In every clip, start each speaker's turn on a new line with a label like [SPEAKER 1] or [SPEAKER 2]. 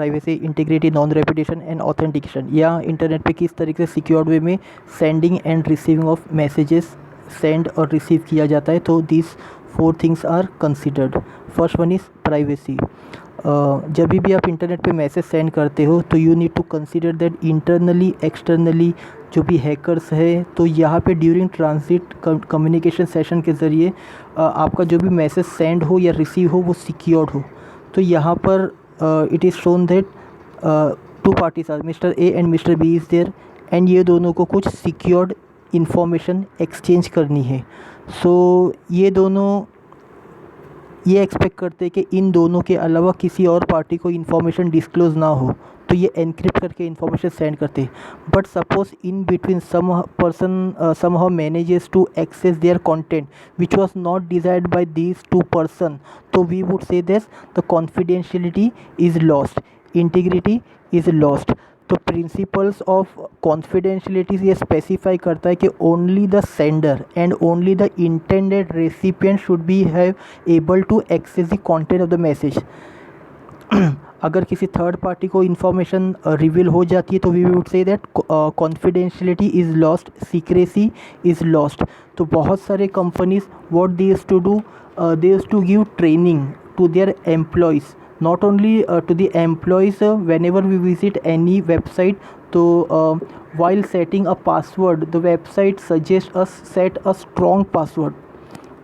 [SPEAKER 1] Privacy, integrity, non reputation and authentication, या internet पे किस तरीके से सिक्योर्ड वे में sending and receiving of messages send और रिसीव किया जाता है। तो this 4 things are considered. First one is privacy. जब भी आप इंटरनेट पे मैसेज सेंड करते हो तो you need to consider that internally externally जो भी हैकर्स है, तो यहाँ पे ड्यूरिंग ट्रांजिट कम्युनिकेशन सेशन के ज़रिए आपका जो भी मैसेज सेंड हो या रिसीव हो वो सिक्योर्ड हो। तो यहाँ पर it is shown that 2 parties are mister A and mister B is there, and ये दोनों को कुछ सिक्योर्ड इंफॉर्मेशन एक्सचेंज करनी है। सो ये दोनों ये एक्सपेक्ट करते हैं कि इन दोनों के अलावा किसी और पार्टी को इन्फॉर्मेशन डिस्क्लोज़ ना हो, तो ये एनक्रिप्ट करके इन्फॉर्मेशन सेंड करते हैं। But suppose in between some person somehow manages to access their content which was not desired by these 2 person, तो we would say this the confidentiality is lost, integrity is lost. तो principles of confidentiality ये specify करता है कि only the sender and only the intended recipient should be have able to access the content of the message. अगर किसी third party को information reveal हो जाती है तो we would say that confidentiality is lost, secrecy is lost. तो बहुत सारे companies what they used to do, they used to give training to their employees, not only to the employees whenever we visit any website. तो while setting a password the website suggests us set a strong password.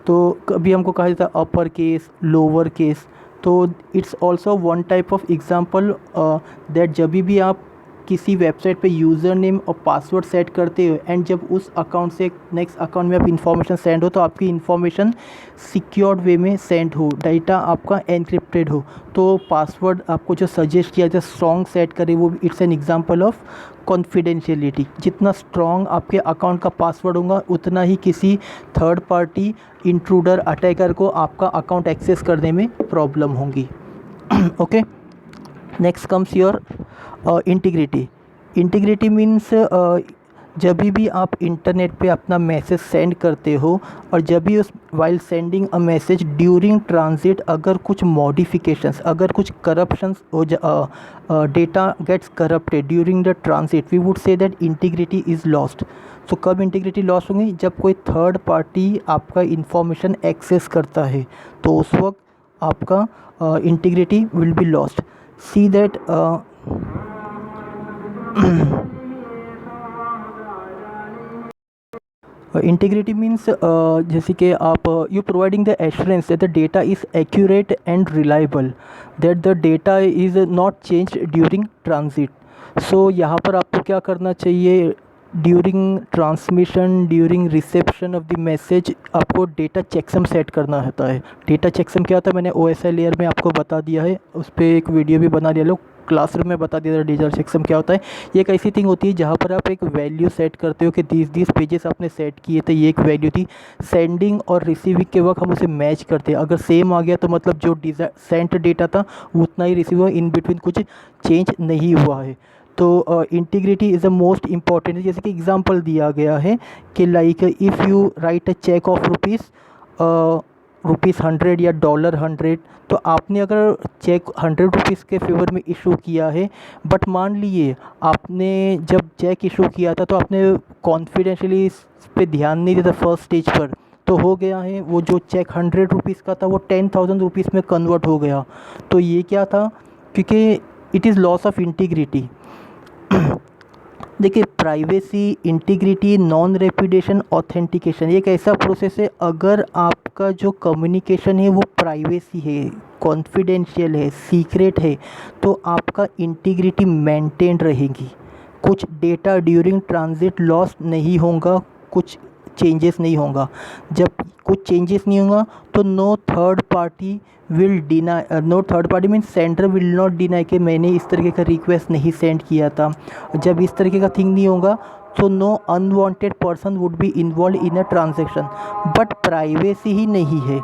[SPEAKER 1] तो कभी हमको कहा जाता है upper case, lower case, तो it's also one type of example that जब भी आप किसी वेबसाइट पे यूज़र नेम और पासवर्ड सेट करते हो एंड जब उस अकाउंट से नेक्स्ट अकाउंट में आप इन्फॉर्मेशन सेंड हो तो आपकी इन्फॉर्मेशन सिक्योर्ड वे में सेंड हो, डाटा आपका एनक्रिप्टेड हो, तो पासवर्ड आपको जो सजेस्ट किया जाए स्ट्रॉन्ग सेट करे वो it's an example of confidentiality. जितना स्ट्रॉन्ग आपके अकाउंट का पासवर्ड होगा उतना ही किसी थर्ड पार्टी इंट्रूडर अटैकर को आपका अकाउंट एक्सेस करने में प्रॉब्लम होगी। Okay, next comes your integrity. Integrity means जब भी आप इंटरनेट पे अपना मैसेज सेंड करते हो और जब भी उस while sending a message during transit अगर कुछ मॉडिफिकेशंस, अगर कुछ करप्शंस हो data gets corrupted during the transit, we would say that integrity is lost. So कब इंटीग्रिटी लॉस्ट होंगी? जब कोई थर्ड पार्टी आपका इंफॉर्मेशन एक्सेस करता है तो उस वक्त आपका integrity will be lost. See that integrity means जैसे कि आप you providing the assurance that the data is accurate and reliable, that the data is not change during transit. So यहाँ पर आपको क्या करना चाहिए? During transmission, during reception of the message आपको डेटा चेकसम सेट करना होता है। डेटा चेकसम क्या होता है मैंने OSI लेयर में आपको बता दिया है, उस पर एक वीडियो भी बना दिया, लोग क्लासरूम में बता दिया था डेटा चेकसम क्या होता है। ये एक ऐसी थिंग होती है जहाँ पर आप एक वैल्यू सेट करते हो कि दिस पेजेस आपने सेट किए थे, ये एक वैल्यू थी, सेंडिंग और रिसीविंग के वक्त हम उसे मैच करते हैं। अगर सेम आ गया तो मतलब जो सेंट डेटा था उतना ही रिसीव हुआ, इन बिटवीन कुछ चेंज नहीं हुआ है। तो integrity is the most important. जैसे कि एग्जांपल दिया गया है कि like if you write a cheque of rupees 100 या $100, तो आपने अगर चेक 100 रुपीज़ के फेवर में इशू किया है, बट मान लीजिए आपने जब चेक इशू किया था तो आपने कॉन्फिडेंशियली इस पे ध्यान नहीं दिया था फर्स्ट स्टेज पर, तो हो गया है वो जो चेक 100 रुपीज़ का था वो 10,000 रुपीज़ में कन्वर्ट हो गया। तो ये क्या था? क्योंकि it is loss of integrity. देखिए, privacy, integrity, non reputation, authentication, ये एक ऐसा प्रोसेस है अगर आपका जो कम्युनिकेशन है वो प्राइवेसी है, कॉन्फिडेंशियल है, सीक्रेट है, तो आपका इंटीग्रिटी मेंटेन रहेगी। कुछ डेटा ड्यूरिंग ट्रांजिट लॉस नहीं होगा, कुछ चेंजेस नहीं होगा। जब कुछ चेंजेस नहीं होगा तो no third party will deny, no third party means sender will not deny कि मैंने इस तरीके का रिक्वेस्ट नहीं सेंड किया था। जब इस तरीके का थिंग नहीं होगा तो no unwanted person would be involve in a transaction. But privacy ही नहीं है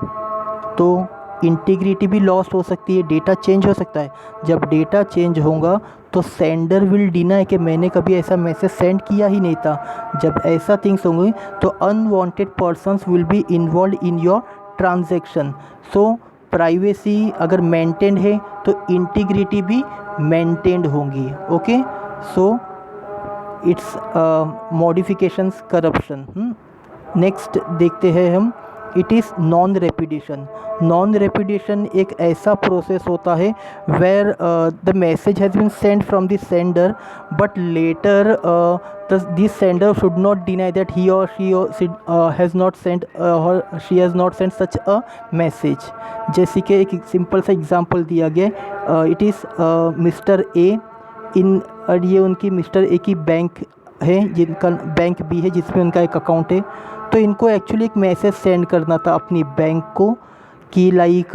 [SPEAKER 1] तो इंटीग्रिटी भी लॉस्ट हो सकती है, डेटा चेंज हो सकता है। जब डेटा चेंज होगा तो सेंडर विल डिनाई कि मैंने कभी ऐसा मैसेज सेंड किया ही नहीं था। जब ऐसा थिंग्स होंगे तो unwanted persons will be involve in your transaction. So privacy अगर मेंटेन है तो इंटीग्रिटी भी मेंटेन्ड होंगी। Okay, so it's modifications corruption. Next देखते हैं हम, it is non repudiation. Non repudiation एक ऐसा प्रोसेस होता है where the message has been send from the sender but later this sender should not deny that he or she has not send or she has not send such a message. जैसे कि एक simple सा example दिया गया, it is mister A इन, और ये उनकी mister A की बैंक है, जिनका बैंक बी है जिसमें उनका एक अकाउंट है। तो इनको एक्चुअली एक मैसेज सेंड करना था अपनी बैंक को कि लाइक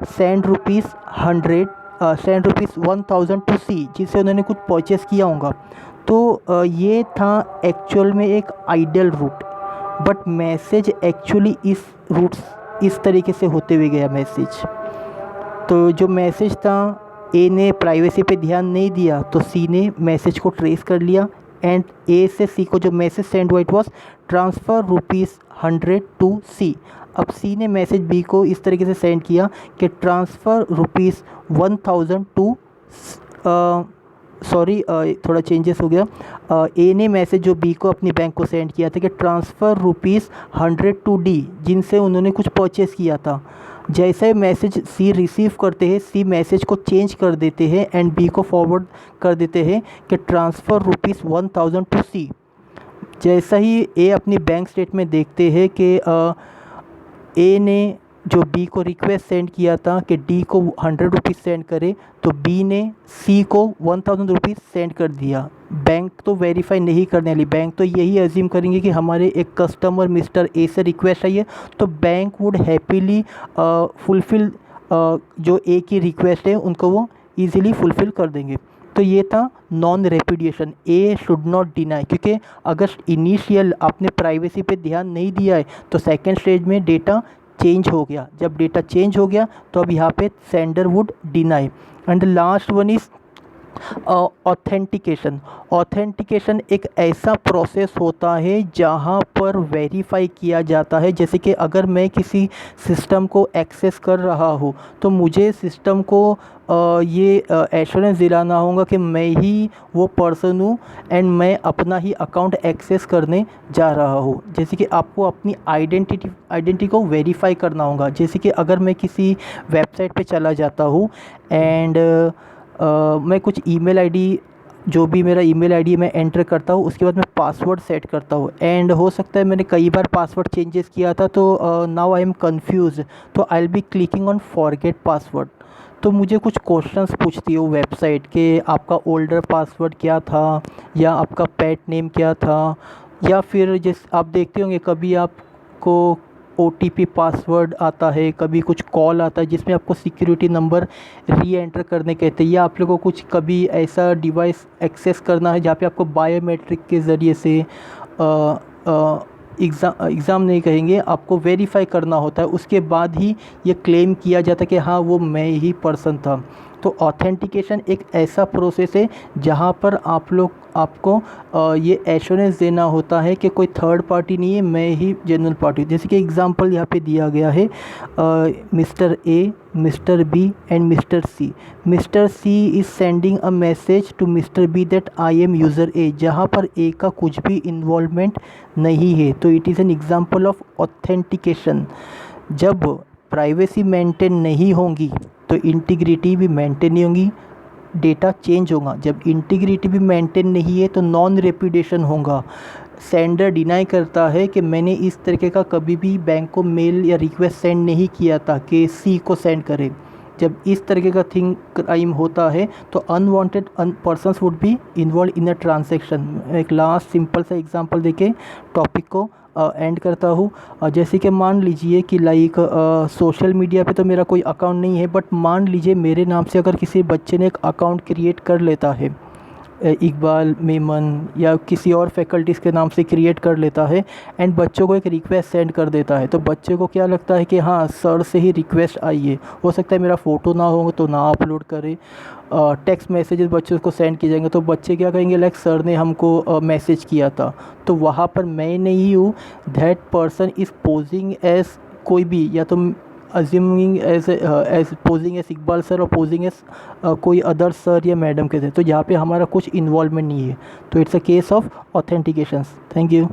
[SPEAKER 1] सेंड रुपीज़ 1000 टू सी, जिससे उन्होंने कुछ परचेस किया होगा। तो ये था एक्चुअल में एक ideal route, but message actually इस तरीके से होते हुए गया मैसेज। तो जो मैसेज था, ए ने प्राइवेसी पे ध्यान नहीं दिया तो सी ने मैसेज को ट्रेस कर लिया एंड ए से सी को जो मैसेज सेंड हुआ इट वॉज ट्रांसफ़र ₹100 टू सी। अब सी ने मैसेज बी को इस तरीके से सेंड किया कि ट्रांसफ़र ₹1000 टू, सॉरी थोड़ा चेंजेस हो गया। ए ने मैसेज जो बी को अपनी बैंक को सेंड किया था कि ट्रांसफ़र ₹100 टू डी, जिनसे उन्होंने कुछ परचेस किया था। जैसे मैसेज सी रिसीव करते हैं, सी मैसेज को चेंज कर देते हैं एंड बी को फॉरवर्ड कर देते हैं कि ट्रांसफ़र ₹1000 टू सी। जैसा ही ए अपनी बैंक स्टेटमेंट देखते हैं कि ए ने जो बी को रिक्वेस्ट सेंड किया था कि डी को ₹100 सेंड करे, तो बी ने सी को ₹1000 सेंड कर दिया। बैंक तो वेरीफाई नहीं करने वाली, बैंक तो यही अज्यूम करेंगे कि हमारे एक कस्टमर मिस्टर ए से रिक्वेस्ट आई है, तो बैंक वुड हैप्पीली फुलफ़िल जो ए की रिक्वेस्ट है उनको वो ईज़िली फुलफ़िल कर देंगे। तो ये था non repudiation, A should not deny, क्योंकि अगर इनिशियल आपने प्राइवेसी पे ध्यान नहीं दिया है तो सेकेंड स्टेज में डेटा चेंज हो गया। जब डेटा चेंज हो गया तो अब यहाँ पे sender would deny. And the last one is authentication. Authentication एक ऐसा प्रोसेस होता है जहाँ पर वेरीफाई किया जाता है। जैसे कि अगर मैं किसी सिस्टम को एक्सेस कर रहा हूँ तो मुझे सिस्टम को ये एश्योरेंस दिलाना होगा कि मैं ही वो पर्सन हूँ एंड मैं अपना ही अकाउंट एक्सेस करने जा रहा हूँ। जैसे कि आपको अपनी आइडेंटिटी को वेरीफाई करना होगा। जैसे कि अगर मैं किसी वेबसाइट पे चला जाता हूँ एंड मैं कुछ ईमेल आईडी, जो भी मेरा ईमेल आईडी मैं एंटर करता हूँ, उसके बाद मैं पासवर्ड सेट करता हूँ एंड हो सकता है मैंने कई बार पासवर्ड चेंजेस किया था, तो नाउ आई एम कंफ्यूज, तो I will be clicking on forget password. तो मुझे कुछ क्वेश्चंस पूछती है वो वेबसाइट कि आपका ओल्डर पासवर्ड क्या था, या आपका पेट नेम क्या था, या फिर जिस आप देखते होंगे कभी आपको OTP पासवर्ड आता है, कभी कुछ कॉल आता है जिसमें आपको सिक्योरिटी नंबर री एंटर करने कहते हैं, या आप लोगों को कुछ कभी ऐसा डिवाइस एक्सेस करना है जहाँ पे आपको बायोमेट्रिक के ज़रिए से एग्ज़ाम नहीं कहेंगे, आपको वेरीफाई करना होता है, उसके बाद ही ये क्लेम किया जाता है कि हाँ वो मैं ही पर्सन था। तो ऑथेंटिकेशन एक ऐसा प्रोसेस है जहाँ पर आपको ये एश्योरेंस देना होता है कि कोई थर्ड पार्टी नहीं है, मैं ही जेन्युइन पार्टी। जैसे कि एग्जांपल यहाँ पे दिया गया है, mister A, mister B and mister C. Mister C is sending a message to mister B that I am user A, जहाँ पर ए का कुछ भी इन्वॉल्वमेंट नहीं है। तो it is an example of authentication. जब प्राइवेसी मेंटेन नहीं होंगी तो इंटीग्रिटी भी मेंटेन नहीं होगी, डेटा चेंज होगा। जब इंटीग्रिटी भी मेंटेन नहीं है तो नॉन रेपुडिएशन होगा। सेंडर डिनाई करता है कि मैंने इस तरीके का कभी भी बैंक को मेल या रिक्वेस्ट सेंड नहीं किया था कि सी को सेंड करे। जब इस तरीके का थिंग क्राइम होता है तो unwanted persons would be involve in a transaction. एक लास्ट सिंपल सा एग्जांपल देके टॉपिक को एंड करता हूँ। जैसे कि मान लीजिए कि लाइक सोशल मीडिया पे तो मेरा कोई अकाउंट नहीं है, बट मान लीजिए मेरे नाम से अगर किसी बच्चे ने एक अकाउंट क्रिएट कर लेता है, इकबाल मेमन या किसी और फैकल्टीज़ के नाम से क्रिएट कर लेता है एंड बच्चों को एक रिक्वेस्ट सेंड कर देता है, तो बच्चे को क्या लगता है कि हाँ सर से ही रिक्वेस्ट आई है। हो सकता है मेरा फ़ोटो ना हो तो ना अपलोड करे, टेक्स्ट मैसेजेस बच्चों को सेंड किए जाएंगे तो बच्चे क्या कहेंगे, लाइक सर ने हमको मैसेज किया था। तो वहाँ पर मैं नहीं हूँ, that person is posing as कोई भी, या तो assuming as posing as Iqbal sir और पोजिंग एज कोई अदर सर या मैडम के थे, तो जहाँ पे हमारा कुछ इन्वॉल्वमेंट नहीं है, तो it's a case of authentications. Thank you.